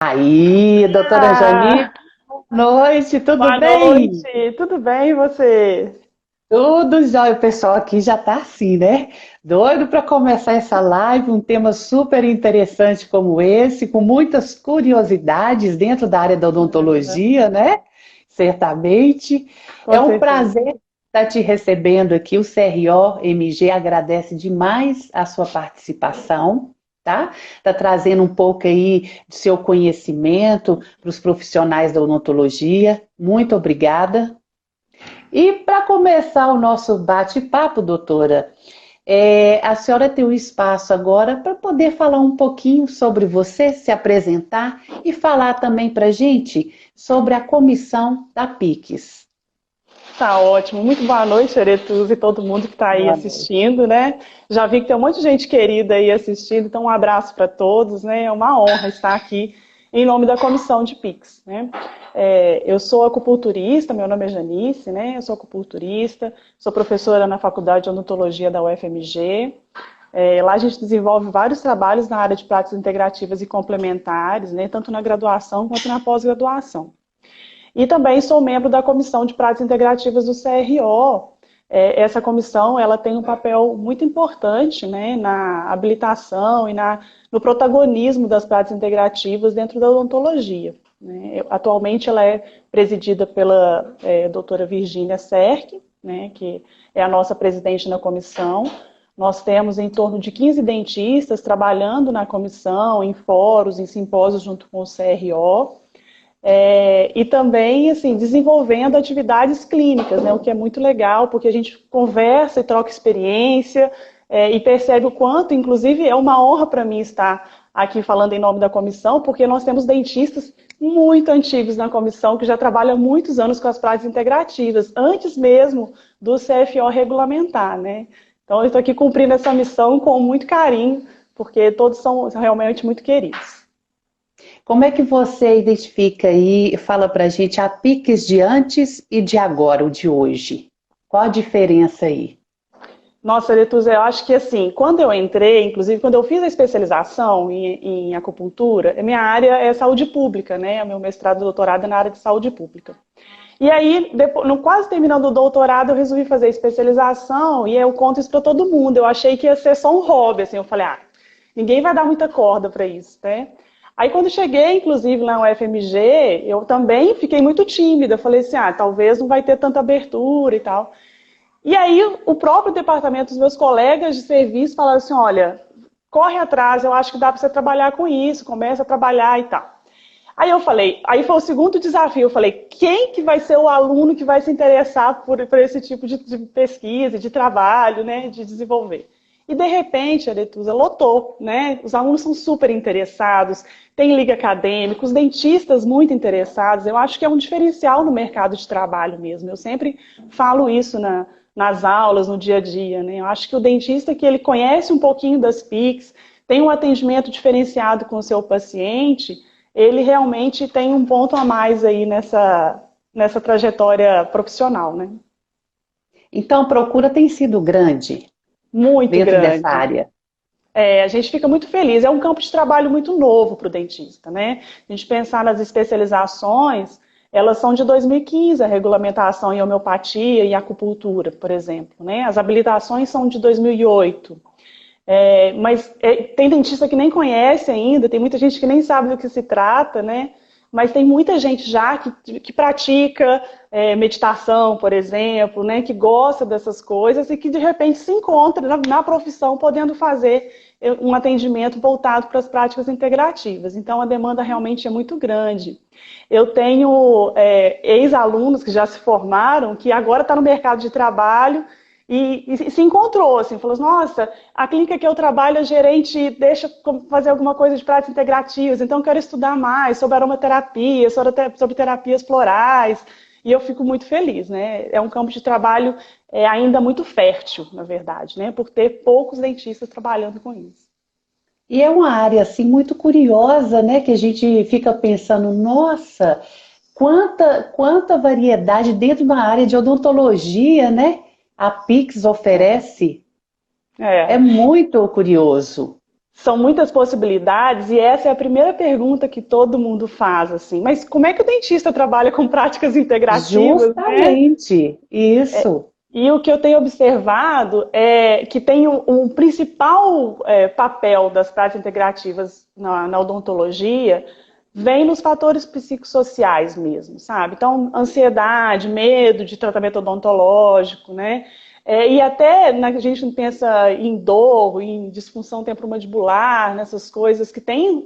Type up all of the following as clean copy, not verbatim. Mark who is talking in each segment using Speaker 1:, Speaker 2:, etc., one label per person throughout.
Speaker 1: Aí, doutora Jani,
Speaker 2: Ah,
Speaker 1: boa noite, tudo
Speaker 2: boa
Speaker 1: bem?
Speaker 2: noite, tudo bem e você?
Speaker 1: Tudo jóia, o pessoal aqui já tá assim, né? Doido para começar essa live, um tema super interessante como esse, com muitas curiosidades dentro da área da odontologia, né? Certamente. É
Speaker 2: Com
Speaker 1: um
Speaker 2: certeza.
Speaker 1: prazer estar te recebendo aqui. O CRO-MG agradece demais a sua participação, tá? Tá trazendo um pouco aí do seu conhecimento para os profissionais da odontologia. Muito obrigada. E para começar o nosso bate-papo, doutora, a senhora tem um espaço agora para poder falar um pouquinho sobre você, se apresentar e falar também para a gente sobre a comissão da PIX.
Speaker 2: Tá ótimo. Muito boa noite, Aretuza, e todo mundo que está aí
Speaker 1: Boa noite.
Speaker 2: assistindo, né? Já vi que tem um monte de gente querida aí assistindo, então um abraço para todos, né? É uma honra estar aqui em nome da comissão de PIX, né? Eu sou acupunturista, meu nome é Janice, né? Eu sou acupunturista, sou professora na Faculdade de Odontologia da UFMG. Lá a gente desenvolve vários trabalhos na área de práticas integrativas e complementares, né? Tanto na graduação quanto na pós-graduação. E também sou membro da Comissão de Práticas Integrativas do CRO. Essa comissão ela tem um papel muito importante, né, na habilitação e no protagonismo das práticas integrativas dentro da odontologia, né. Atualmente ela é presidida pela doutora Virgínia Serck, né, que é a nossa presidente na comissão. Nós temos em torno de 15 dentistas trabalhando na comissão, em fóruns, em simpósios junto com o CRO. E também, assim, desenvolvendo atividades clínicas, né, o que é muito legal, porque a gente conversa e troca experiência, e percebe o quanto, inclusive, é uma honra para mim estar aqui falando em nome da comissão, porque nós temos dentistas muito antigos na comissão, que já trabalham há muitos anos com as práticas integrativas, antes mesmo do CFO regulamentar, né? Então, eu estou aqui cumprindo essa missão com muito carinho, porque todos são realmente muito queridos.
Speaker 1: Como é que você identifica aí, fala para a gente a PIX de antes e de agora, o de hoje? Qual a diferença aí?
Speaker 2: Nossa, Letuza, eu acho que assim, quando eu entrei, inclusive quando eu fiz a especialização em acupuntura, a minha área é saúde pública, né? O meu mestrado e doutorado é na área de saúde pública. E aí, depois, no quase terminando o doutorado, eu resolvi fazer a especialização e eu conto isso para todo mundo. Eu achei que ia ser só um hobby, assim, eu falei, ninguém vai dar muita corda para isso, né? Aí quando cheguei, inclusive, lá no UFMG, eu também fiquei muito tímida. Falei assim, talvez não vai ter tanta abertura e tal. E aí o próprio departamento, os meus colegas de serviço falaram assim, olha, corre atrás, eu acho que dá para você trabalhar com isso, começa a trabalhar e tal. Aí eu falei, aí foi o segundo desafio, eu falei, quem que vai ser o aluno que vai se interessar por esse tipo de pesquisa, de trabalho, né, de desenvolver? E de repente, a Aretusa lotou, né? Os alunos são super interessados, tem liga acadêmica, os dentistas muito interessados. Eu acho que é um diferencial no mercado de trabalho mesmo. Eu sempre falo isso nas aulas, no dia a dia, né? Eu acho que o dentista que ele conhece um pouquinho das PICs, tem um atendimento diferenciado com o seu paciente, ele realmente tem um ponto a mais aí nessa trajetória profissional, né?
Speaker 1: Então, a procura tem sido grande
Speaker 2: Muito
Speaker 1: dentro dessa
Speaker 2: grande.
Speaker 1: área.
Speaker 2: A gente fica muito feliz. É um campo de trabalho muito novo para o dentista, né? A gente pensar nas especializações, elas são de 2015, a regulamentação em homeopatia e acupuntura, por exemplo, né? As habilitações são de 2008. Mas tem dentista que nem conhece ainda, tem muita gente que nem sabe do que se trata, né? Mas tem muita gente já que pratica meditação, por exemplo, né? Que gosta dessas coisas e que de repente se encontra na profissão podendo fazer um atendimento voltado para as práticas integrativas. Então a demanda realmente é muito grande. Eu tenho ex-alunos que já se formaram, que agora está no mercado de trabalho e se encontrou, assim, falou, nossa, a clínica que eu trabalho, a gerente deixa fazer alguma coisa de práticas integrativas, então eu quero estudar mais sobre aromaterapia, sobre terapias florais, e eu fico muito feliz, né? É um campo de trabalho ainda muito fértil, na verdade, né? Por ter poucos dentistas trabalhando com isso.
Speaker 1: E é uma área assim muito curiosa, né? Que a gente fica pensando, nossa, quanta variedade dentro da área de odontologia, né? A Pix oferece. É
Speaker 2: É,
Speaker 1: muito curioso.
Speaker 2: São muitas possibilidades e essa é a primeira pergunta que todo mundo faz, assim. Mas como é que o dentista trabalha com práticas integrativas, né?
Speaker 1: Justamente, isso.
Speaker 2: E o que eu tenho observado é que tem um principal papel das práticas integrativas na odontologia vem nos fatores psicossociais mesmo, sabe? Então, ansiedade, medo de tratamento odontológico, né? E até a gente não pensa em dor, em disfunção temporomandibular, nessas coisas que tem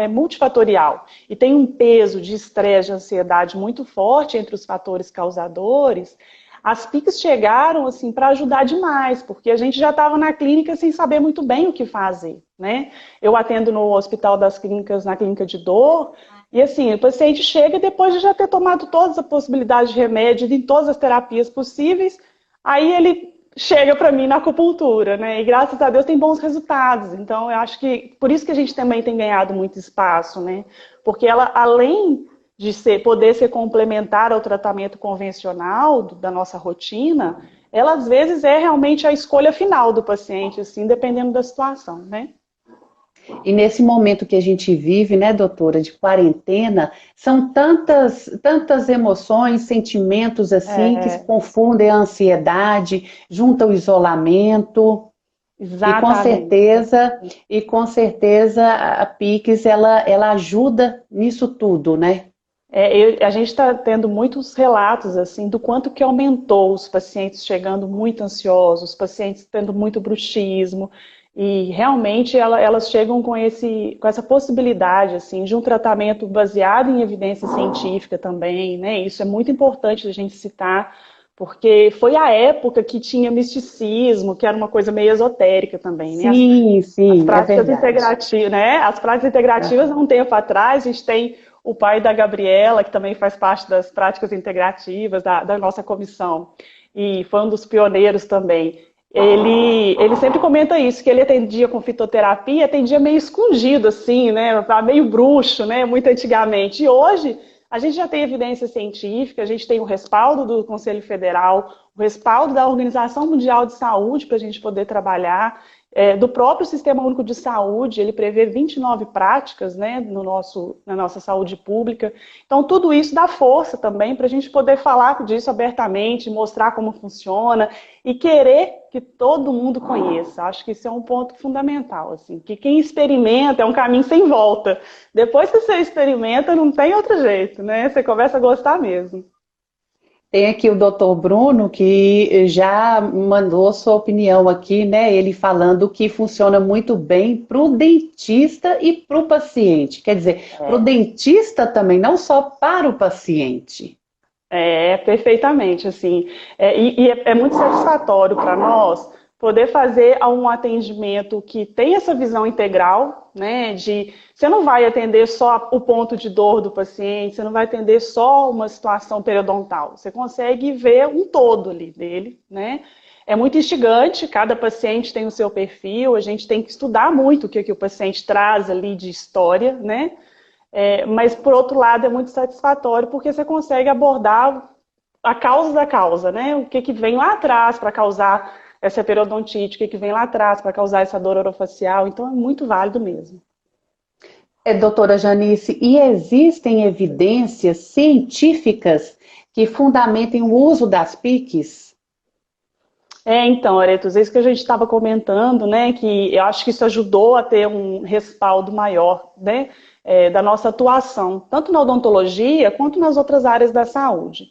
Speaker 2: multifatorial e tem um peso de estresse, de ansiedade muito forte entre os fatores causadores. As PICs chegaram assim para ajudar demais, porque a gente já estava na clínica sem saber muito bem o que fazer, né? Eu atendo no Hospital das Clínicas, na clínica de dor, e assim, o paciente chega depois de já ter tomado todas as possibilidades de remédio, em todas as terapias possíveis, aí ele chega para mim na acupuntura, né? E graças a Deus tem bons resultados. Então, eu acho que por isso que a gente também tem ganhado muito espaço, né? Porque ela, além de poder ser complementar ao tratamento convencional da nossa rotina, ela às vezes é realmente a escolha final do paciente, assim, dependendo da situação, né?
Speaker 1: E nesse momento que a gente vive, né, doutora, de quarentena, são tantas emoções, sentimentos assim, que se confundem a ansiedade, junta o isolamento.
Speaker 2: Exatamente.
Speaker 1: E com certeza a PICS, ela ajuda nisso tudo, né?
Speaker 2: A gente está tendo muitos relatos assim do quanto que aumentou os pacientes chegando muito ansiosos, os pacientes tendo muito bruxismo, e realmente elas chegam com essa possibilidade assim, de um tratamento baseado em evidência científica também, né? Isso é muito importante a gente citar, porque foi a época que tinha misticismo, que era uma coisa meio esotérica também, né?
Speaker 1: Sim,
Speaker 2: As
Speaker 1: sim, é
Speaker 2: práticas
Speaker 1: verdade.
Speaker 2: integrativas, né? As práticas integrativas, há um tempo atrás, a gente tem o pai da Gabriela, que também faz parte das práticas integrativas da nossa comissão, e foi um dos pioneiros também. Ele sempre comenta isso, que ele atendia com fitoterapia, atendia meio escondido, assim, né? Meio bruxo, né? Muito antigamente. E hoje, a gente já tem evidência científica, a gente tem o respaldo do Conselho Federal, o respaldo da Organização Mundial de Saúde para a gente poder trabalhar. Do próprio Sistema Único de Saúde, ele prevê 29 práticas, né, na nossa saúde pública. Então, tudo isso dá força também para a gente poder falar disso abertamente, mostrar como funciona e querer que todo mundo conheça. Acho que isso é um ponto fundamental, assim, que quem experimenta é um caminho sem volta. Depois que você experimenta, não tem outro jeito, né? Você começa a gostar mesmo.
Speaker 1: Tem aqui o doutor Bruno, que já mandou sua opinião aqui, né? Ele falando que funciona muito bem para o dentista e para o paciente. Quer dizer, para o dentista também, não só para o paciente.
Speaker 2: Perfeitamente, assim. É muito satisfatório para nós poder fazer um atendimento que tem essa visão integral, né? Você não vai atender só o ponto de dor do paciente, você não vai atender só uma situação periodontal. Você consegue ver um todo ali dele, né? É muito instigante, cada paciente tem o seu perfil, a gente tem que estudar muito o que o paciente traz ali de história, né? Mas, por outro lado, é muito satisfatório porque você consegue abordar a causa da causa, né? O que vem lá atrás para causar essa periodontite, o que vem lá atrás para causar essa dor orofacial. Então, é muito válido mesmo.
Speaker 1: Doutora Janice, e existem evidências científicas que fundamentem o uso das PICs?
Speaker 2: Então, Aretos, é isso que a gente estava comentando, né? Que eu acho que isso ajudou a ter um respaldo maior, né? Da nossa atuação, tanto na odontologia quanto nas outras áreas da saúde.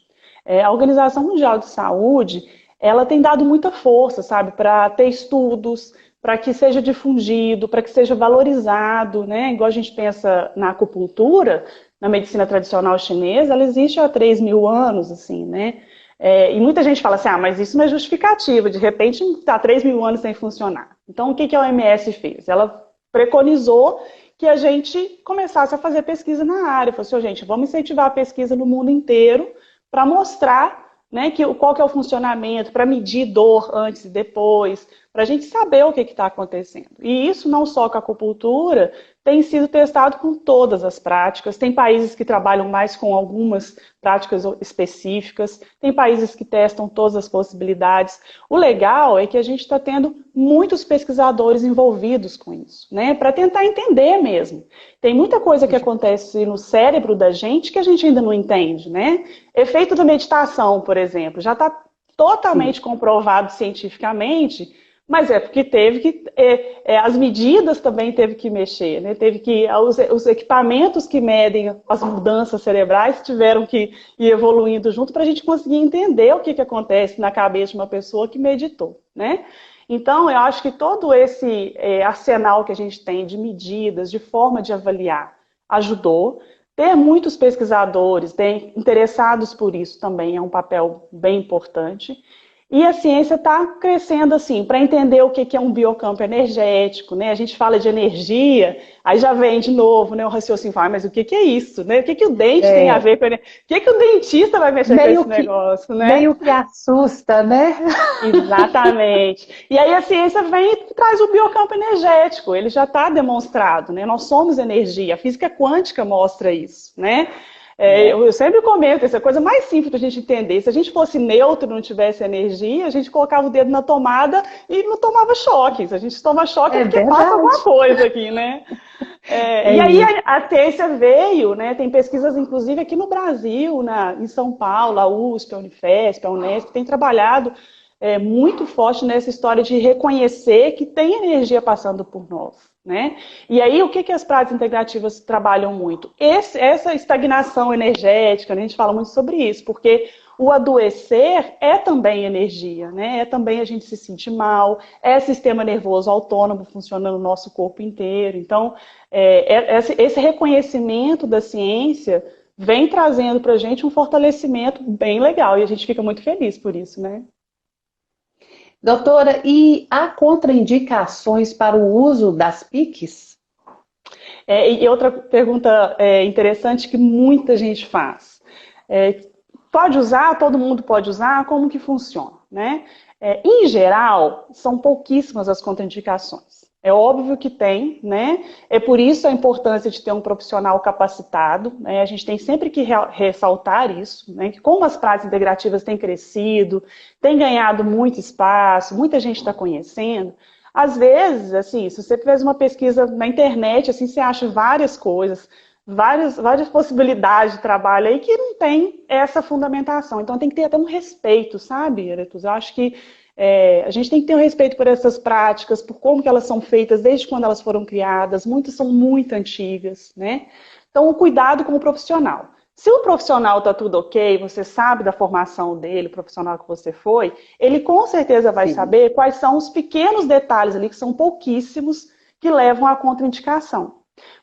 Speaker 2: A Organização Mundial de Saúde, ela tem dado muita força, sabe, para ter estudos, para que seja difundido, para que seja valorizado, né? Igual a gente pensa na acupuntura, na medicina tradicional chinesa, ela existe há 3.000 anos, assim, né? E muita gente fala assim, mas isso não é justificativa, de repente está 3.000 anos sem funcionar. Então, o que a OMS fez? Ela preconizou que a gente começasse a fazer pesquisa na área. Falou assim, gente, vamos incentivar a pesquisa no mundo inteiro para mostrar, né, qual que é o funcionamento, para medir dor antes e depois, para a gente saber o que está acontecendo. E isso não só com a acupuntura, tem sido testado com todas as práticas. Tem países que trabalham mais com algumas práticas específicas, tem países que testam todas as possibilidades. O legal é que a gente está tendo muitos pesquisadores envolvidos com isso, né? Para tentar entender mesmo. Tem muita coisa que acontece no cérebro da gente que a gente ainda não entende, né? Efeito da meditação, por exemplo, já está totalmente comprovado cientificamente. Mas é porque teve que, as medidas também teve que mexer, né? Teve que, os equipamentos que medem as mudanças cerebrais tiveram que ir evoluindo junto para a gente conseguir entender o que acontece na cabeça de uma pessoa que meditou, né? Então, eu acho que todo esse arsenal que a gente tem de medidas, de forma de avaliar, ajudou. Ter muitos pesquisadores interessados por isso também é um papel bem importante. E a ciência está crescendo assim, para entender o que é um biocampo energético, né? A gente fala de energia, aí já vem de novo, né, o raciocínio, mas o que é isso, né? O que o dente tem a ver com energia? O que o dentista vai mexer com esse negócio, né?
Speaker 1: Meio que assusta, né?
Speaker 2: Exatamente. E aí a ciência vem e traz o biocampo energético, ele já está demonstrado, né? Nós somos energia, a física quântica mostra isso, né? Eu sempre comento, essa é a coisa mais simples para a gente entender. Se a gente fosse neutro e não tivesse energia, a gente colocava o dedo na tomada e não tomava choque. Se a gente toma choque é porque passa alguma coisa aqui, né? E aí a ciência veio, né? Tem pesquisas, inclusive, aqui no Brasil, em São Paulo, a USP, a Unifesp, a Unesp, tem trabalhado muito forte nessa história de reconhecer que tem energia passando por nós, né? E aí, o que as práticas integrativas trabalham muito? Essa estagnação energética, né? A gente fala muito sobre isso, porque o adoecer é também energia, né? É também a gente se sentir mal, é sistema nervoso autônomo funcionando no nosso corpo inteiro. Então, esse reconhecimento da ciência vem trazendo para a gente um fortalecimento bem legal, e a gente fica muito feliz por isso, né?
Speaker 1: Doutora, e há contraindicações para o uso das PICs?
Speaker 2: E outra pergunta interessante que muita gente faz. Pode usar? Todo mundo pode usar? Como que funciona, né? Em geral, são pouquíssimas as contraindicações. É óbvio que tem, né? É por isso a importância de ter um profissional capacitado, né? A gente tem sempre que ressaltar isso, né? Que como as práticas integrativas têm crescido, têm ganhado muito espaço, muita gente está conhecendo. Às vezes, assim, se você fez uma pesquisa na internet, assim, você acha várias coisas, várias possibilidades de trabalho aí que não tem essa fundamentação. Então tem que ter até um respeito, sabe, Aretus? Eu acho que a gente tem que ter um respeito por essas práticas, por como que elas são feitas, desde quando elas foram criadas, muitas são muito antigas, né? Então, o cuidado com o profissional. Se o profissional está tudo ok, você sabe da formação dele, o profissional que você foi, ele com certeza vai saber quais são os pequenos detalhes ali, que são pouquíssimos, que levam à contraindicação.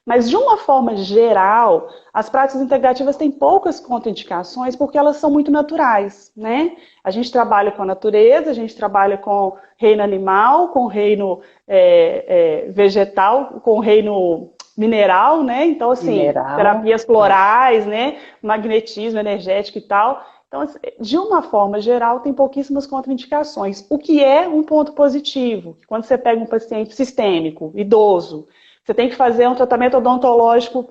Speaker 2: Mas, de uma forma geral, as práticas integrativas têm poucas contraindicações porque elas são muito naturais, né? A gente trabalha com a natureza, a gente trabalha com reino animal, com reino vegetal, com reino mineral, né? Então, assim, terapias florais, né? Magnetismo energético e tal. Então, de uma forma geral, tem pouquíssimas contraindicações, o que é um ponto positivo. Quando você pega um paciente sistêmico, idoso, você tem que fazer um tratamento odontológico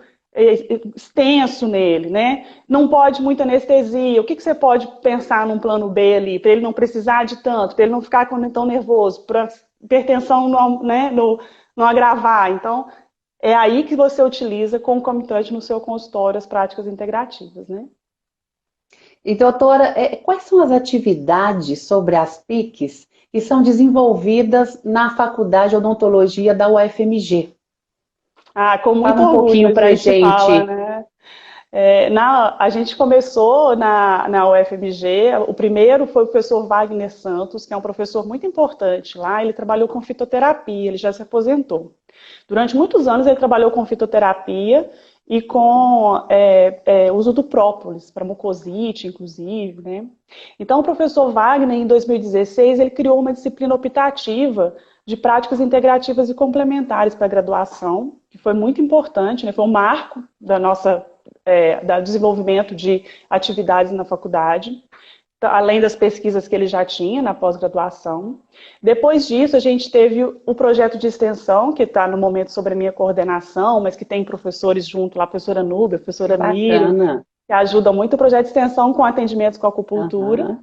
Speaker 2: extenso nele, né? Não pode muita anestesia. O que você pode pensar num plano B ali, para ele não precisar de tanto, para ele não ficar tão nervoso, para hipertensão não agravar. Então, é aí que você utiliza concomitante no seu consultório as práticas integrativas, né?
Speaker 1: E, doutora, quais são as atividades sobre as PICs que são desenvolvidas na Faculdade de Odontologia da UFMG?
Speaker 2: Com muito orgulho, um pouquinho para a gente. Fala, né? A gente começou na UFMG, o primeiro foi o professor Wagner Santos, que é um professor muito importante lá, ele trabalhou com fitoterapia, ele já se aposentou. Durante muitos anos ele trabalhou com fitoterapia e com uso do própolis, para mucosite, inclusive, né? Então o professor Wagner, em 2016, ele criou uma disciplina optativa de práticas integrativas e complementares para a graduação, que foi muito importante, né? Foi um marco da nossa, do desenvolvimento de atividades na faculdade. além das pesquisas que ele já tinha na pós-graduação. Depois disso, a gente teve o projeto de extensão, que está no momento sobre a minha coordenação, mas que tem professores junto lá, a professora Núbia, a professora Miriam, que ajudam muito o projeto de extensão com atendimentos com acupuntura.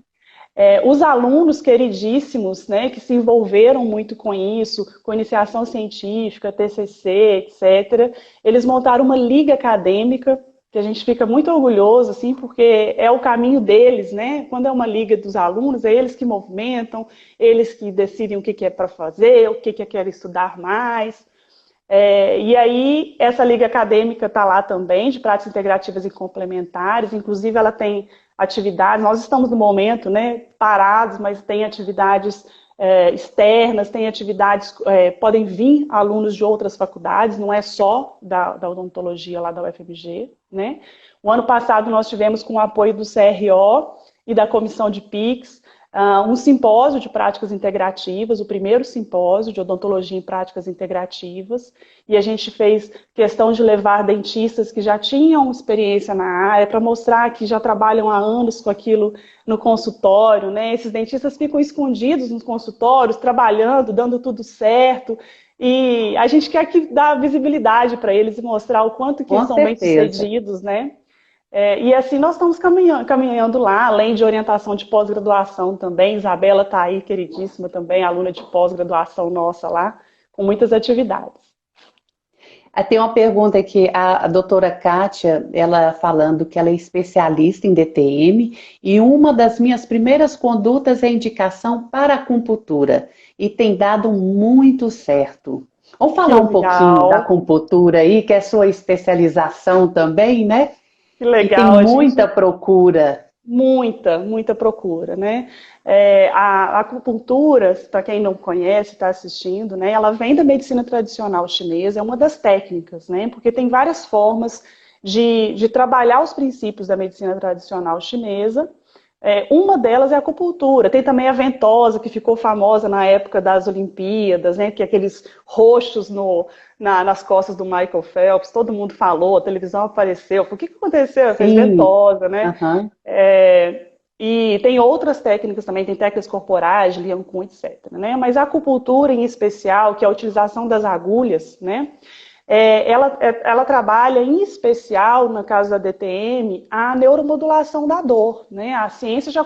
Speaker 2: Os alunos queridíssimos, né, que se envolveram muito com isso, com iniciação científica, TCC, etc., eles montaram uma liga acadêmica, que a gente fica muito orgulhoso, assim, porque é o caminho deles, né? Quando é uma liga dos alunos, é eles que movimentam, eles que decidem o que é para fazer, o que querem estudar mais. E aí, essa liga acadêmica está lá também, de práticas integrativas e complementares, inclusive ela tem atividades, nós estamos no momento, né, parados, mas tem atividades externas, tem atividades, podem vir alunos de outras faculdades, não é só da odontologia lá da UFMG, né? O ano passado nós tivemos, com o apoio do CRO e da comissão de PICS, um simpósio de práticas integrativas, o primeiro simpósio de odontologia em práticas integrativas, e a gente fez questão de levar dentistas que já tinham experiência na área para mostrar que já trabalham há anos com aquilo no consultório, né? Esses dentistas ficam escondidos nos consultórios, trabalhando, dando tudo certo, e a gente quer que dá visibilidade para eles e mostrar o quanto que são bem-sucedidos, né? E assim nós estamos caminhando lá, além de orientação de pós-graduação também. Isabela está aí, queridíssima também, aluna de pós-graduação nossa lá, com muitas atividades.
Speaker 1: Tem uma pergunta aqui, a doutora Kátia, ela falando que ela é especialista em DTM, e uma das minhas primeiras condutas é indicação para acupuntura, e tem dado muito certo. Vamos falar um pouquinho da acupuntura aí, que é sua especialização também, né?
Speaker 2: Que legal.
Speaker 1: E tem muita procura.
Speaker 2: Muita procura, né? A acupuntura, para quem não conhece, está assistindo, né? Ela vem da medicina tradicional chinesa, é uma das técnicas, né? Porque tem várias formas de trabalhar os princípios da medicina tradicional chinesa. Uma delas é a acupuntura. Tem também a ventosa, que ficou famosa na época das Olimpíadas, né? Que aqueles roxos nas costas do Michael Phelps, todo mundo falou, a televisão apareceu. O que aconteceu? Fez ventosa, né? E tem outras técnicas também, tem técnicas corporais, Lian Kun, etc. Né? Mas a acupuntura em especial, que é a utilização das agulhas, né? Ela trabalha, em especial, no caso da DTM, a neuromodulação da dor, né? A ciência já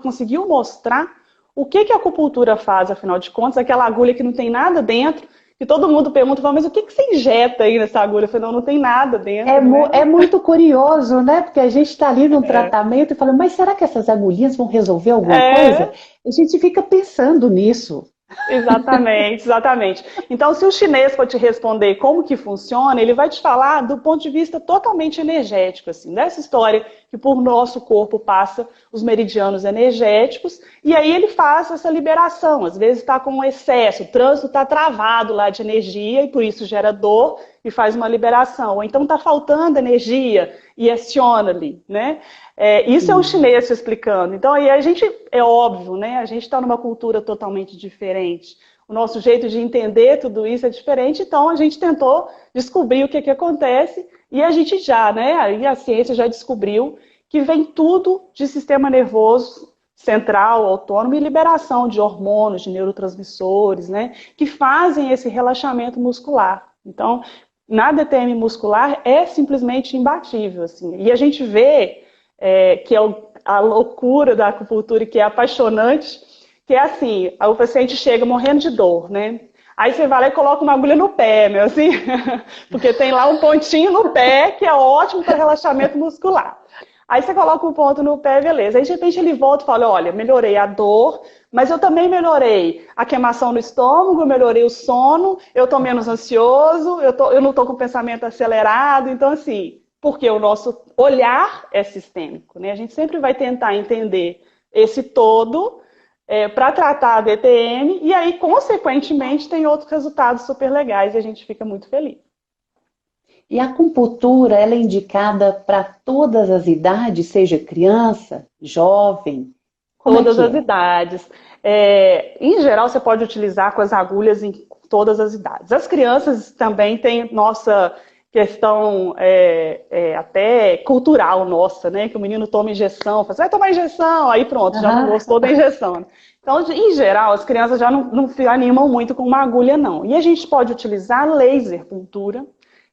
Speaker 2: conseguiu mostrar o que a acupuntura faz, afinal de contas, aquela agulha que não tem nada dentro, que todo mundo pergunta, mas o que você injeta aí nessa agulha? Eu falei, não tem nada dentro.
Speaker 1: É muito curioso, né? Porque a gente está ali num tratamento e fala, mas será que essas agulhinhas vão resolver alguma coisa? A gente fica pensando nisso.
Speaker 2: Exatamente, exatamente. Então, se o chinês for te responder como que funciona, ele vai te falar do ponto de vista totalmente energético, assim, dessa história que por nosso corpo passa os meridianos energéticos, e aí ele faz essa liberação. Às vezes está com excesso, o trânsito está travado lá de energia e por isso gera dor e faz uma liberação. Ou então está faltando energia e aciona ali, né? Isso é o chinês te explicando. Então, aí a gente, é óbvio, né? A gente está numa cultura totalmente diferente. O nosso jeito de entender tudo isso é diferente, então a gente tentou descobrir o que acontece e a gente já, né? Aí a ciência já descobriu que vem tudo de sistema nervoso central, autônomo e liberação de hormônios, de neurotransmissores, né? Que fazem esse relaxamento muscular. Então, na DTM muscular é simplesmente imbatível, assim. E a gente vê que é a loucura da acupuntura, que é apaixonante, que é assim, o paciente chega morrendo de dor, né? Aí você vai lá e coloca uma agulha no pé, meu, assim, porque tem lá um pontinho no pé, que é ótimo para relaxamento muscular. Aí você coloca um ponto no pé, beleza. Aí de repente ele volta e fala, olha, melhorei a dor, mas eu também melhorei a queimação no estômago, eu melhorei o sono, eu tô menos ansioso, eu não tô com o pensamento acelerado, então assim, porque o nosso olhar é sistêmico, né? A gente sempre vai tentar entender esse todo para tratar a DTM e aí, consequentemente, tem outros resultados super legais e a gente fica muito feliz.
Speaker 1: E a acupuntura, ela é indicada para todas as idades, seja criança, jovem?
Speaker 2: Todas as idades. Em geral, você pode utilizar com as agulhas em todas as idades. As crianças também têm nossa questão até cultural nossa, né? Que o menino toma injeção, fala, vai tomar injeção, aí pronto, já não gostou da injeção. Né? Então, em geral, as crianças já não se animam muito com uma agulha, não. E a gente pode utilizar laser puntura,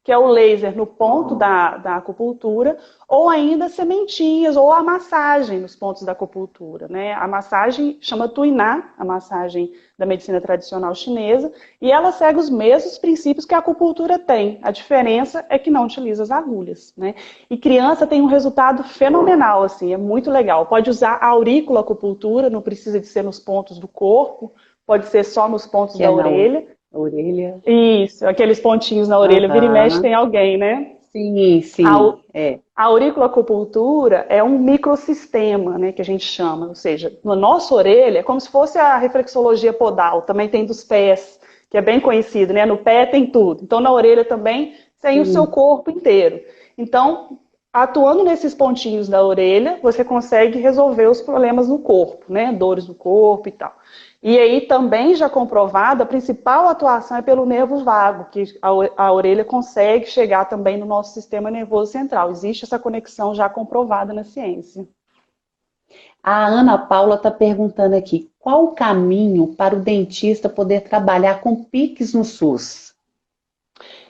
Speaker 2: que é o laser no ponto da acupuntura, ou ainda sementinhas, ou a massagem nos pontos da acupuntura. Né? A massagem chama Tuiná, a massagem da medicina tradicional chinesa, e ela segue os mesmos princípios que a acupuntura tem. A diferença é que não utiliza as agulhas. Né? E criança tem um resultado fenomenal, assim, é muito legal. Pode usar a aurícula acupuntura, não precisa de ser nos pontos do corpo, pode ser só nos pontos da orelha.
Speaker 1: Orelha.
Speaker 2: Isso, aqueles pontinhos na orelha, vira e mexe tem alguém, né?
Speaker 1: Sim, sim.
Speaker 2: A auriculoacupuntura é um microsistema, né, que a gente chama, ou seja, na nossa orelha é como se fosse a reflexologia podal, também tem dos pés, que é bem conhecido, né? No pé tem tudo. Então na orelha também tem o seu corpo inteiro. Então, atuando nesses pontinhos da orelha, você consegue resolver os problemas no corpo, né? Dores no corpo e tal. E aí também já comprovado, a principal atuação é pelo nervo vago, que a orelha consegue chegar também no nosso sistema nervoso central. Existe essa conexão já comprovada na ciência.
Speaker 1: A Ana Paula está perguntando aqui, qual o caminho para o dentista poder trabalhar com PIX no SUS?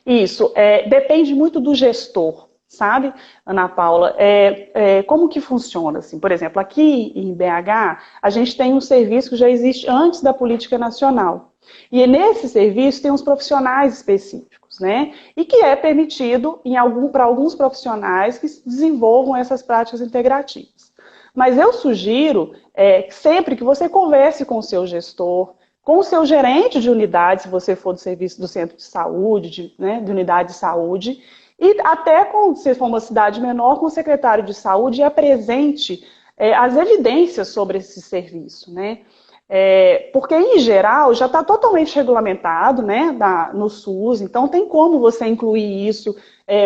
Speaker 2: Isso, depende muito do gestor. Sabe, Ana Paula, como que funciona? Assim? Por exemplo, aqui em BH, a gente tem um serviço que já existe antes da política nacional. E nesse serviço tem uns profissionais específicos, né? E que é permitido para alguns profissionais que desenvolvam essas práticas integrativas. Mas eu sugiro sempre que você converse com o seu gestor, com o seu gerente de unidade, se você for do serviço do centro de saúde, de unidade de saúde, e até, se for uma cidade menor, com o secretário de saúde e apresente as evidências sobre esse serviço, né? Porque, em geral, já está totalmente regulamentado, né, no SUS, então tem como você incluir isso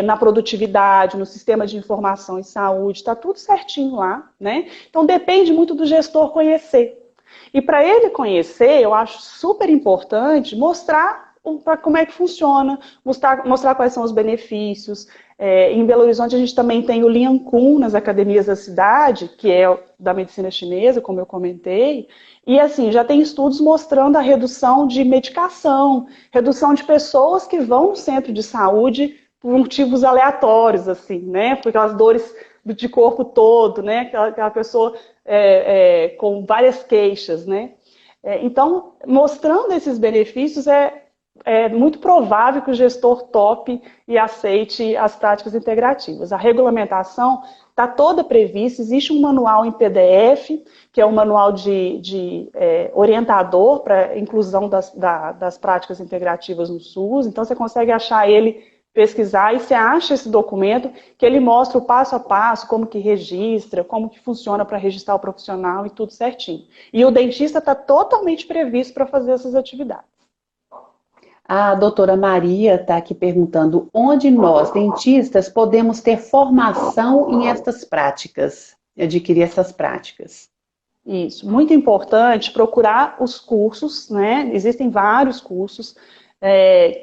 Speaker 2: na produtividade, no sistema de informação em saúde, está tudo certinho lá, né? Então depende muito do gestor conhecer. E para ele conhecer, eu acho super importante mostrar como é que funciona, mostrar quais são os benefícios. Em Belo Horizonte a gente também tem o Lian Kun nas academias da cidade, que é da medicina chinesa, como eu comentei, e assim, já tem estudos mostrando a redução de medicação, redução de pessoas que vão no centro de saúde por motivos aleatórios, assim, né? Por aquelas dores de corpo todo, né? Aquela pessoa com várias queixas, né? Então, mostrando esses benefícios, é muito provável que o gestor tope e aceite as práticas integrativas. A regulamentação está toda prevista, existe um manual em PDF, que é um manual de orientador para inclusão das práticas integrativas no SUS, então você consegue achar ele, pesquisar, e você acha esse documento que ele mostra o passo a passo, como que registra, como que funciona para registrar o profissional e tudo certinho. E o dentista está totalmente previsto para fazer essas atividades.
Speaker 1: A doutora Maria está aqui perguntando onde nós, dentistas, podemos ter formação em estas práticas, adquirir essas práticas.
Speaker 2: Isso, muito importante procurar os cursos, né? Existem vários cursos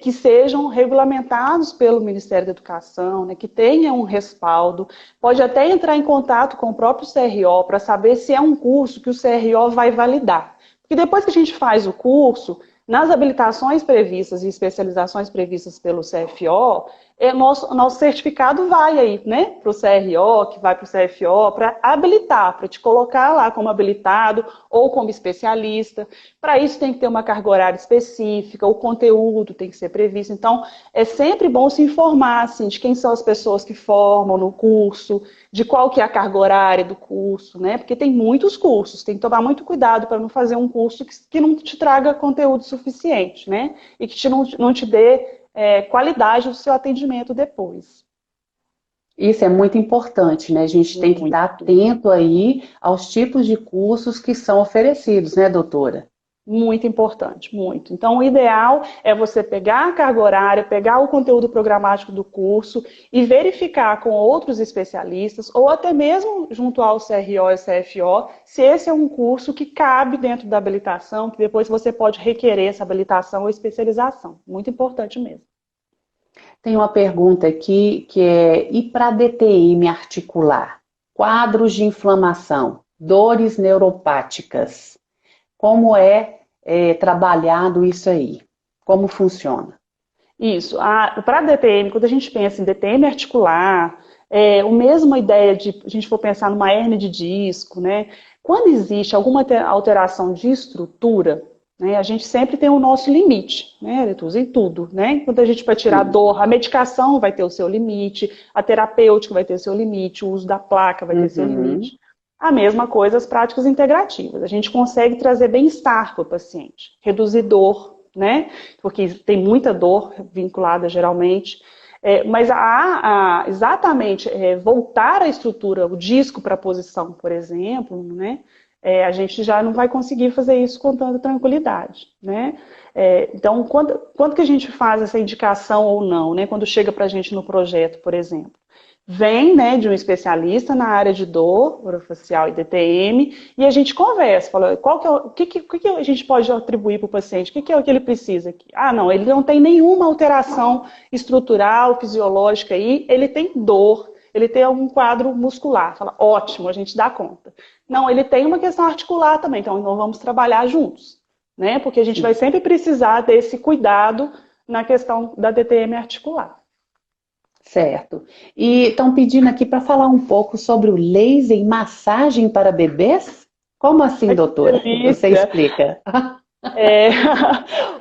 Speaker 2: que sejam regulamentados pelo Ministério da Educação, né? Que tenham um respaldo. Pode até entrar em contato com o próprio CRO para saber se é um curso que o CRO vai validar. Porque depois que a gente faz o curso, nas habilitações previstas e especializações previstas pelo CFO, nosso certificado vai aí, né, para o CRO, que vai para o CFO, para habilitar, para te colocar lá como habilitado ou como especialista. Para isso tem que ter uma carga horária específica, o conteúdo tem que ser previsto. Então, é sempre bom se informar assim, de quem são as pessoas que formam no curso, de qual que é a carga horária do curso, né? Porque tem muitos cursos, tem que tomar muito cuidado para não fazer um curso que não te traga conteúdo suficiente, né? E que não te dê qualidade do seu atendimento depois.
Speaker 1: Isso é muito importante, né? A gente tem que estar atento aí aos tipos de cursos que são oferecidos, né, doutora?
Speaker 2: Muito importante, muito. Então, o ideal é você pegar a carga horária, pegar o conteúdo programático do curso e verificar com outros especialistas, ou até mesmo junto ao CRO e CFO, se esse é um curso que cabe dentro da habilitação, que depois você pode requerer essa habilitação ou especialização. Muito importante mesmo.
Speaker 1: Tem uma pergunta aqui que é: e para DTM articular? Quadros de inflamação, dores neuropáticas. Como trabalhado isso aí? Como funciona?
Speaker 2: Isso. Para DTM, quando a gente pensa em DTM articular, a mesma ideia de a gente for pensar numa hérnia de disco, né? Quando existe alguma alteração de estrutura, né, a gente sempre tem o nosso limite, né, Aretusa, em tudo, né? Quando a gente vai tirar
Speaker 1: Sim.
Speaker 2: dor, a medicação vai ter o seu limite, a terapêutica vai ter o seu limite, o uso da placa vai ter seu
Speaker 1: Uhum.
Speaker 2: limite. A mesma coisa as práticas integrativas. A gente consegue trazer bem-estar para o paciente, reduzir dor, né? Porque tem muita dor vinculada geralmente. Mas exatamente voltar a estrutura, o disco para a posição, por exemplo, né? A gente já não vai conseguir fazer isso com tanta tranquilidade, né? Então, quando que a gente faz essa indicação ou não, né? Quando chega para a gente no projeto, por exemplo? Vem, né, de um especialista na área de dor orofacial e DTM, e a gente conversa, fala, o que a gente pode atribuir para o paciente, o que é o que ele precisa aqui? Ah, não, ele não tem nenhuma alteração estrutural, fisiológica aí, ele tem dor, ele tem algum quadro muscular. Fala, ótimo, a gente dá conta. Não, ele tem uma questão articular também, então vamos trabalhar juntos, né? Porque a gente vai sempre precisar desse cuidado na questão da DTM articular.
Speaker 1: Certo. E estão pedindo aqui para falar um pouco sobre o laser e massagem para bebês? Como assim,
Speaker 2: Ai, que
Speaker 1: doutora? Você
Speaker 2: delícia!
Speaker 1: explica.
Speaker 2: É,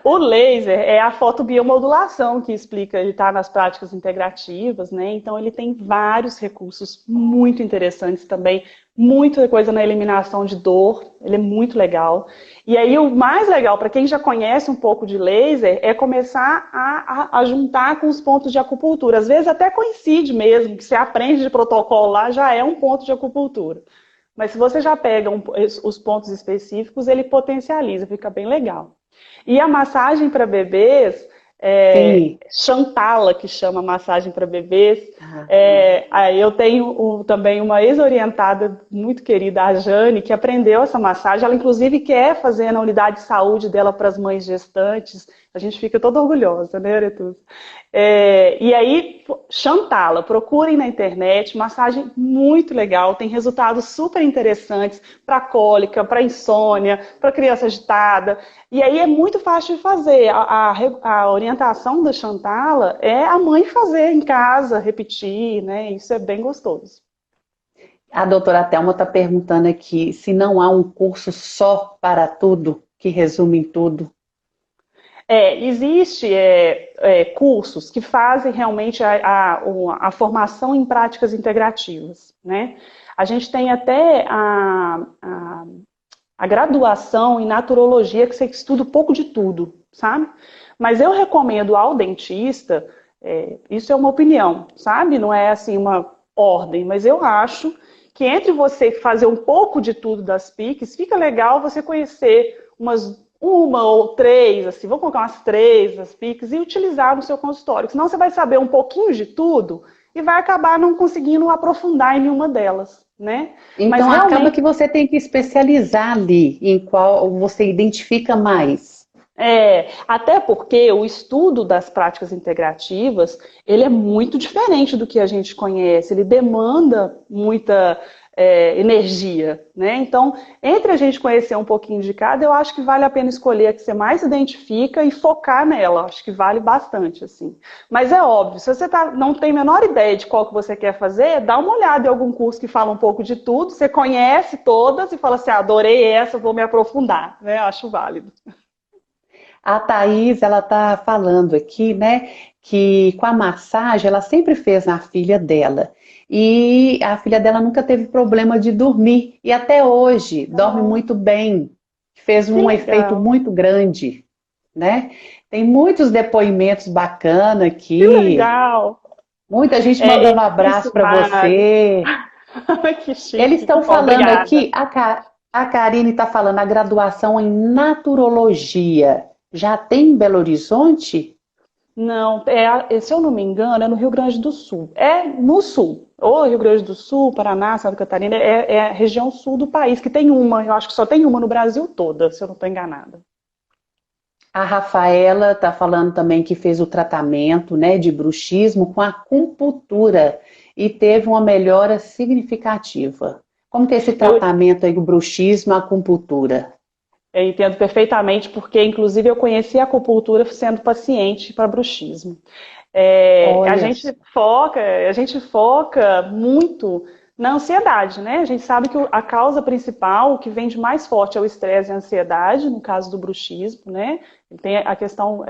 Speaker 2: o laser é a fotobiomodulação que explica, ele está nas práticas integrativas, né? Então ele tem vários recursos muito interessantes também, muita coisa na eliminação de dor, ele é muito legal. E aí o mais legal, para quem já conhece um pouco de laser, é começar a juntar com os pontos de acupuntura. Às vezes até coincide mesmo, que você aprende de protocolo lá, já é um ponto de acupuntura. Mas se você já pega os pontos específicos, ele potencializa, fica bem legal. E a massagem para bebês,
Speaker 1: Sim.
Speaker 2: Chantala, que chama massagem para bebês.
Speaker 1: Ah,
Speaker 2: Aí eu tenho também uma ex-orientada muito querida, a Jane, que aprendeu essa massagem. Ela, inclusive, quer fazer na unidade de saúde dela para as mães gestantes. A gente fica toda orgulhosa, né, Aretusa? E aí, Chantala, procurem na internet, massagem muito legal, tem resultados super interessantes para cólica, para insônia, para criança agitada. E aí é muito fácil de fazer. A orientação da Chantala é a mãe fazer em casa, repetir, né? Isso é bem gostoso.
Speaker 1: a doutora Thelma está perguntando aqui se não há um curso só para tudo, que resume em tudo.
Speaker 2: Existe cursos que fazem realmente a formação em práticas integrativas, né? A gente tem até a graduação em naturologia, que você estuda um pouco de tudo, sabe? Mas eu recomendo ao dentista, isso é uma opinião, sabe? Não é assim uma ordem, mas eu acho que entre você fazer um pouco de tudo das PICs, fica legal você conhecer uma ou três, assim, vou colocar umas três das PICs e utilizar no seu consultório. Senão você vai saber um pouquinho de tudo e vai acabar não conseguindo aprofundar em nenhuma delas, né? Mas
Speaker 1: Então acaba
Speaker 2: realmente
Speaker 1: que você tem que especializar ali em qual você identifica mais.
Speaker 2: até porque o estudo das práticas integrativas, ele é muito diferente do que a gente conhece, ele demanda muita energia, né? Então, entre a gente conhecer um pouquinho de cada, eu acho que vale a pena escolher a que você mais se identifica e focar nela, acho que vale bastante, assim. Mas é óbvio, se você não tem a menor ideia de qual que você quer fazer, dá uma olhada em algum curso que fala um pouco de tudo, você conhece todas e fala assim, adorei essa, vou me aprofundar, né? Acho válido.
Speaker 1: A Thaís, ela está falando aqui, né, que com a massagem ela sempre fez na filha dela. E a filha dela nunca teve problema de dormir. E até hoje dorme muito bem. Fez
Speaker 2: Que
Speaker 1: um efeito
Speaker 2: legal,
Speaker 1: muito grande, né? Tem muitos depoimentos bacanas
Speaker 2: que
Speaker 1: aqui.
Speaker 2: legal.
Speaker 1: Muita gente mandando um abraço
Speaker 2: Isso,
Speaker 1: para
Speaker 2: Mari.
Speaker 1: você.
Speaker 2: Que
Speaker 1: Eles
Speaker 2: chique, que
Speaker 1: estão
Speaker 2: bom,
Speaker 1: falando
Speaker 2: obrigada.
Speaker 1: aqui, a Karine está falando, a graduação em naturologia. Já tem em Belo Horizonte?
Speaker 2: Não, se eu não me engano, é no Rio Grande do Sul. É no sul. Ou Rio Grande do Sul, Paraná, Santa Catarina, é a região sul do país, que tem uma, eu acho que só tem uma no Brasil toda, se eu não estou enganada.
Speaker 1: A Rafaela está falando também que fez o tratamento, né, de bruxismo com acupuntura e teve uma melhora significativa. Como que é esse
Speaker 2: Eu,
Speaker 1: tratamento aí do bruxismo e acupuntura?
Speaker 2: eu entendo perfeitamente, porque inclusive eu conheci a acupuntura sendo paciente para bruxismo.
Speaker 1: Olha,
Speaker 2: A gente foca muito na ansiedade, né? A gente sabe que a causa principal, o que vem de mais forte é o estresse e a ansiedade, no caso do bruxismo, né? Tem a questão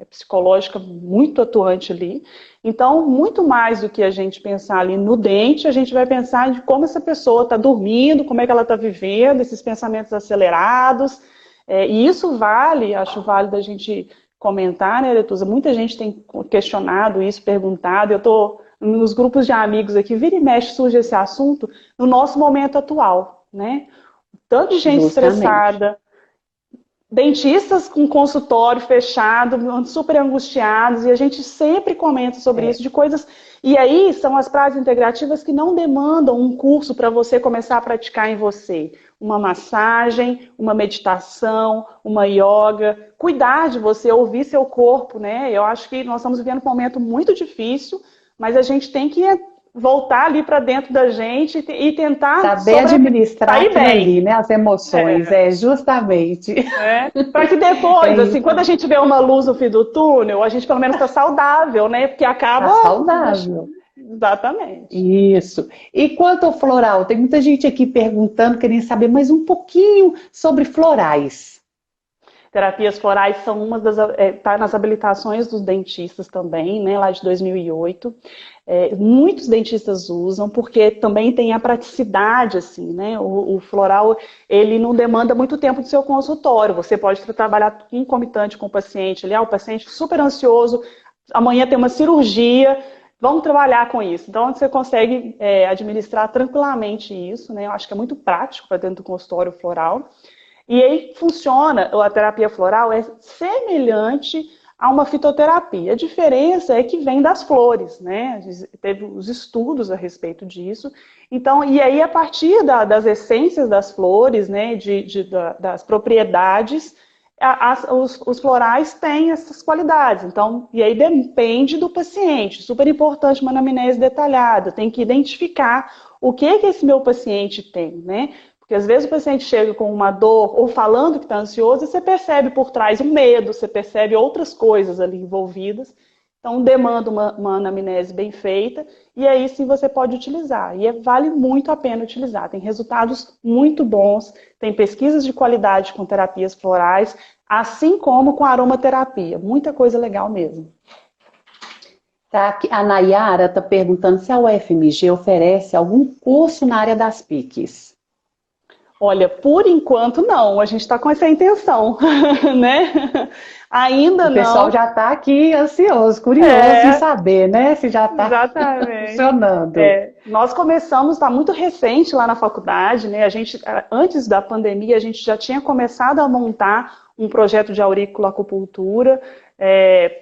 Speaker 2: psicológica muito atuante ali. Então, muito mais do que a gente pensar ali no dente, a gente vai pensar de como essa pessoa está dormindo, como é que ela está vivendo, esses pensamentos acelerados. E isso vale, acho válido a gente comentar, né, Letusa? Muita gente tem questionado isso, perguntado. Eu estou nos grupos de amigos aqui, vira e mexe surge esse assunto no nosso momento atual, né? Tanto de gente
Speaker 1: justamente.
Speaker 2: estressada, dentistas com consultório fechado, super angustiados, e a gente sempre comenta sobre
Speaker 1: É.
Speaker 2: isso, de coisas. E aí são as práticas integrativas que não demandam um curso para você começar a praticar em você. Uma massagem, uma meditação, uma yoga, cuidar de você, ouvir seu corpo, né? Eu acho que nós estamos vivendo um momento muito difícil, mas a gente tem que voltar ali para dentro da gente e tentar
Speaker 1: Saber administrar
Speaker 2: sair
Speaker 1: aquilo ali,
Speaker 2: bem.
Speaker 1: né? As emoções, justamente.
Speaker 2: Né? Para que depois,
Speaker 1: É
Speaker 2: assim,
Speaker 1: isso.
Speaker 2: quando a gente vê uma luz no fim do túnel, a gente pelo menos está saudável, né? Porque
Speaker 1: Tá
Speaker 2: acaba.
Speaker 1: saudável.
Speaker 2: Exatamente.
Speaker 1: Isso. E quanto ao floral, tem muita gente aqui perguntando, querendo saber mais um pouquinho sobre florais.
Speaker 2: Terapias florais são uma das. Tá nas habilitações dos dentistas também, né? Lá de 2008. Muitos dentistas usam, porque também tem a praticidade, assim, né? O floral, ele não demanda muito tempo do seu consultório. Você pode trabalhar concomitante com o paciente. O paciente super ansioso, amanhã tem uma cirurgia, vamos trabalhar com isso. Então, você consegue administrar tranquilamente isso, né? Eu acho que é muito prático para dentro do consultório floral. E aí funciona, a terapia floral é semelhante a uma fitoterapia. A diferença é que vem das flores, né? Teve os estudos a respeito disso. Então, e aí a partir das essências das flores, né, das propriedades, os florais têm essas qualidades. Então, e aí depende do paciente. Super importante uma anamnese detalhada. Tem que identificar o que esse meu paciente tem, né? Porque às vezes o paciente chega com uma dor ou falando que está ansioso e você percebe por trás um medo, você percebe outras coisas ali envolvidas. Então demanda uma anamnese bem feita e aí sim você pode utilizar. E vale muito a pena utilizar. Tem resultados muito bons, tem pesquisas de qualidade com terapias florais, assim como com aromaterapia. Muita coisa legal mesmo.
Speaker 1: Tá? A Nayara está perguntando se a UFMG oferece algum curso na área das PICs.
Speaker 2: Olha, por enquanto não, a gente está com essa intenção, né? Ainda
Speaker 1: O pessoal
Speaker 2: não.
Speaker 1: já está aqui ansioso, curioso em saber, né? Se já está
Speaker 2: Exatamente.
Speaker 1: funcionando.
Speaker 2: Nós começamos, está muito recente lá na faculdade, né? A gente, antes da pandemia, a gente já tinha começado a montar um projeto de auriculoacupuntura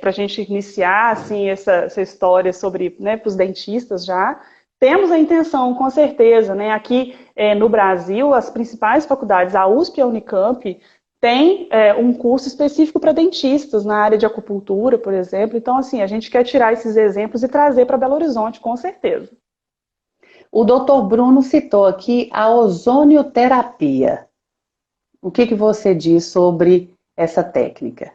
Speaker 2: para a gente iniciar assim, essa história sobre, né, para os dentistas já. Temos a intenção, com certeza, né? Aqui no Brasil, as principais faculdades, a USP e a Unicamp, tem um curso específico para dentistas na área de acupuntura, por exemplo. Então, assim, a gente quer tirar esses exemplos e trazer para Belo Horizonte, com certeza.
Speaker 1: O doutor Bruno citou aqui a ozonioterapia. O que você diz sobre essa técnica?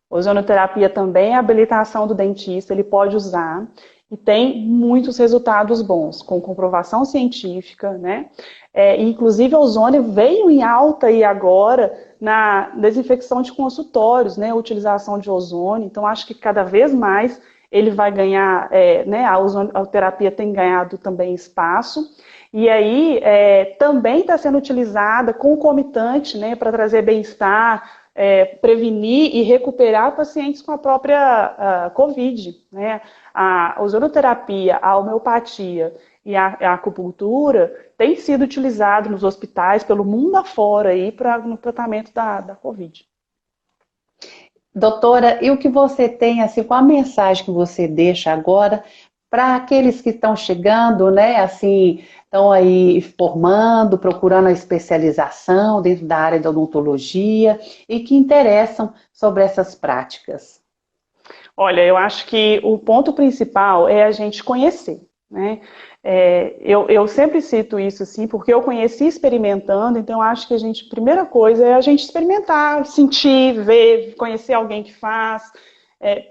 Speaker 2: Ozonoterapia também é habilitação do dentista, ele pode usar e tem muitos resultados bons, com comprovação científica, né? Inclusive, o ozônio veio em alta aí agora na desinfecção de consultórios, né? A utilização de ozônio. Então, acho que cada vez mais ele vai ganhar, né? A ozonoterapia tem ganhado também espaço. E aí, também está sendo utilizada concomitante, né? Para trazer bem-estar, prevenir e recuperar pacientes com a própria Covid, né? A ozonoterapia, a homeopatia e a acupuntura têm sido utilizados nos hospitais pelo mundo afora aí no tratamento da Covid.
Speaker 1: Doutora, e o que você tem, assim, qual a mensagem que você deixa agora para aqueles que estão chegando, né, assim, estão aí formando, procurando a especialização dentro da área da odontologia e que interessam sobre essas práticas?
Speaker 2: Olha, eu acho que o ponto principal é a gente conhecer, né? Eu sempre cito isso assim, porque eu conheci experimentando, então eu acho que a primeira coisa é a gente experimentar, sentir, ver, conhecer alguém que faz,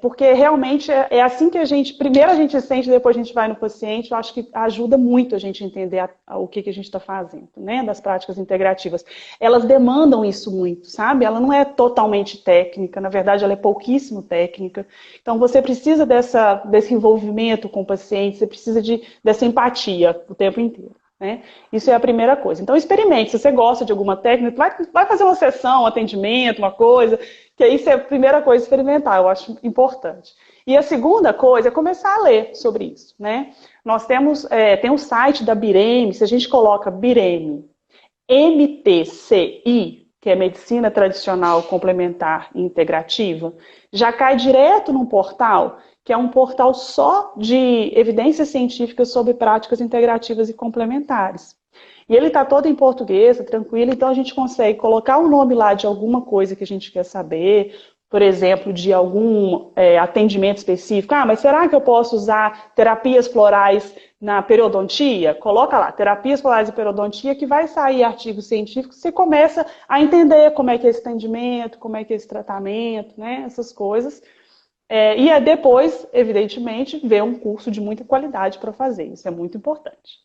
Speaker 2: porque realmente é assim que primeiro a gente sente, depois a gente vai no paciente, eu acho que ajuda muito a gente entender o que a gente está fazendo, né, das práticas integrativas. Elas demandam isso muito, sabe? Ela não é totalmente técnica, na verdade ela é pouquíssimo técnica, então você precisa desse envolvimento com o paciente, você precisa dessa empatia o tempo inteiro. Né? Isso é a primeira coisa. Então experimente, se você gosta de alguma técnica, vai fazer uma sessão, um atendimento, uma coisa, que isso é a primeira coisa, experimentar, eu acho importante. E a segunda coisa é começar a ler sobre isso. Né? Nós tem um site da Bireme, se a gente coloca Bireme, MTCI, que é Medicina Tradicional Complementar e Integrativa, já cai direto num portal que é um portal só de evidências científicas sobre práticas integrativas e complementares. E ele está todo em português, tranquilo, então a gente consegue colocar o nome lá de alguma coisa que a gente quer saber, por exemplo, de algum atendimento específico. Mas será que eu posso usar terapias florais na periodontia? Coloca lá, terapias florais e periodontia, que vai sair artigo científico, você começa a entender como é que é esse atendimento, como é que é esse tratamento, né, essas coisas. E depois, evidentemente, ver um curso de muita qualidade para fazer. Isso é muito importante.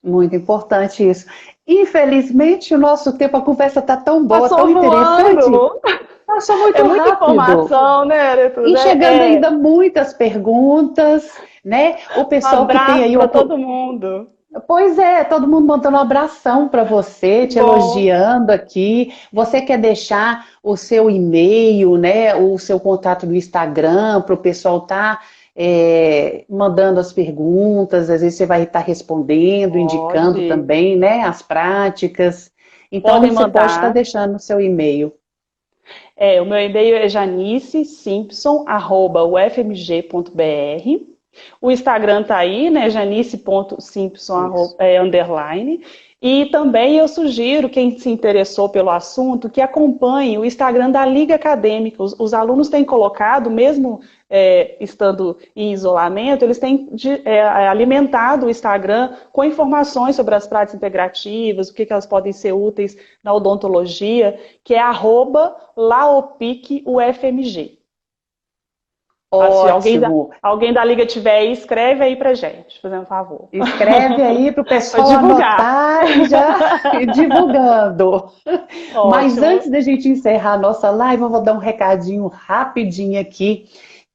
Speaker 1: Muito importante isso. Infelizmente, o nosso tempo, a conversa está tão boa,
Speaker 2: Passou
Speaker 1: tão interessante.
Speaker 2: voando.
Speaker 1: Passou muito
Speaker 2: muita
Speaker 1: rápido.
Speaker 2: Informação, né, Aretuza?
Speaker 1: E chegando ainda muitas perguntas, né? O pessoal que tem aí...
Speaker 2: para todo mundo.
Speaker 1: Pois é, todo mundo mandando um abração para você, te elogiando aqui. Você quer deixar o seu e-mail, né, o seu contato do Instagram para o pessoal estar mandando as perguntas, às vezes você vai estar respondendo, indicando também, né, as práticas. Então você pode estar deixando o seu e-mail.
Speaker 2: O meu e-mail é janicesimpson@ufmg.br. O Instagram tá aí, né, janice.simpson _. E também eu sugiro, quem se interessou pelo assunto, que acompanhe o Instagram da Liga Acadêmica. Os alunos têm colocado, mesmo estando em isolamento, eles têm alimentado o Instagram com informações sobre as práticas integrativas, o que elas podem ser úteis na odontologia, que é @laopicufmg. Se alguém da Liga tiver aí, escreve aí pra gente, fazendo um favor.
Speaker 1: Escreve aí pro pessoal anotar e já ir divulgando. Ótimo. Mas antes da gente encerrar a nossa live, eu vou dar um recadinho rapidinho aqui,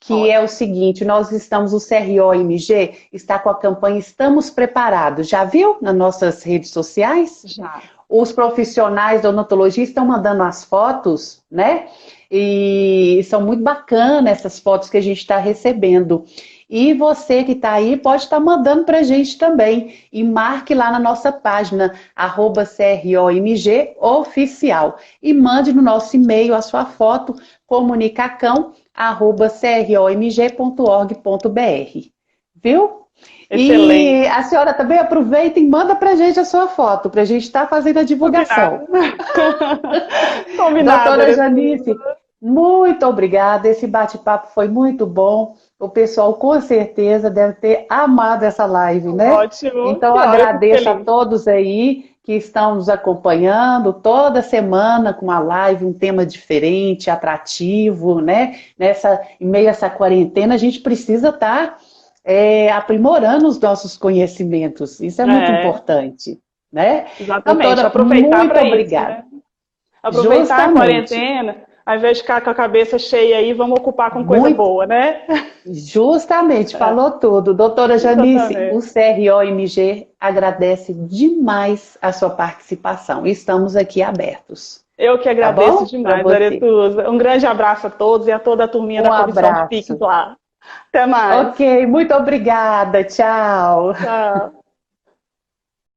Speaker 1: que é o seguinte, o CRO-MG está com a campanha Estamos Preparados. Já viu nas nossas redes sociais?
Speaker 2: Já.
Speaker 1: Os profissionais da odontologia estão mandando as fotos, né? E são muito bacanas essas fotos que a gente está recebendo. E você que está aí pode estar mandando para a gente também. E marque lá na nossa página, @CROMG Oficial. E mande no nosso e-mail a sua foto, comunicacão@cromg.org.br. Viu?
Speaker 2: Excelente.
Speaker 1: E a senhora também aproveita e manda pra gente a sua foto, pra gente estar fazendo a divulgação.
Speaker 2: Combinado.
Speaker 1: Doutora Janice, muito obrigada. Esse bate-papo foi muito bom. O pessoal com certeza deve ter amado essa live, né?
Speaker 2: Ótimo.
Speaker 1: Então agradeço a todos aí que estão nos acompanhando toda semana com uma live, um tema diferente, atrativo, né? Em meio a essa quarentena, a gente precisa estar aprimorando os nossos conhecimentos. Isso é muito importante, né?
Speaker 2: Exatamente.
Speaker 1: Doutora,
Speaker 2: aproveitar
Speaker 1: muito obrigada.
Speaker 2: Isso, né? Aproveitar a quarentena, ao invés de ficar com a cabeça cheia aí, vamos ocupar com coisa boa, né?
Speaker 1: Justamente, falou tudo. Doutora Janice, o CRO-MG agradece demais a sua participação. Estamos aqui abertos.
Speaker 2: Eu que agradeço demais, Aretuza. Um grande abraço a todos e a toda a turminha da Comissão de PIX lá. Até mais.
Speaker 1: Ok, muito obrigada. Tchau.
Speaker 2: Tchau.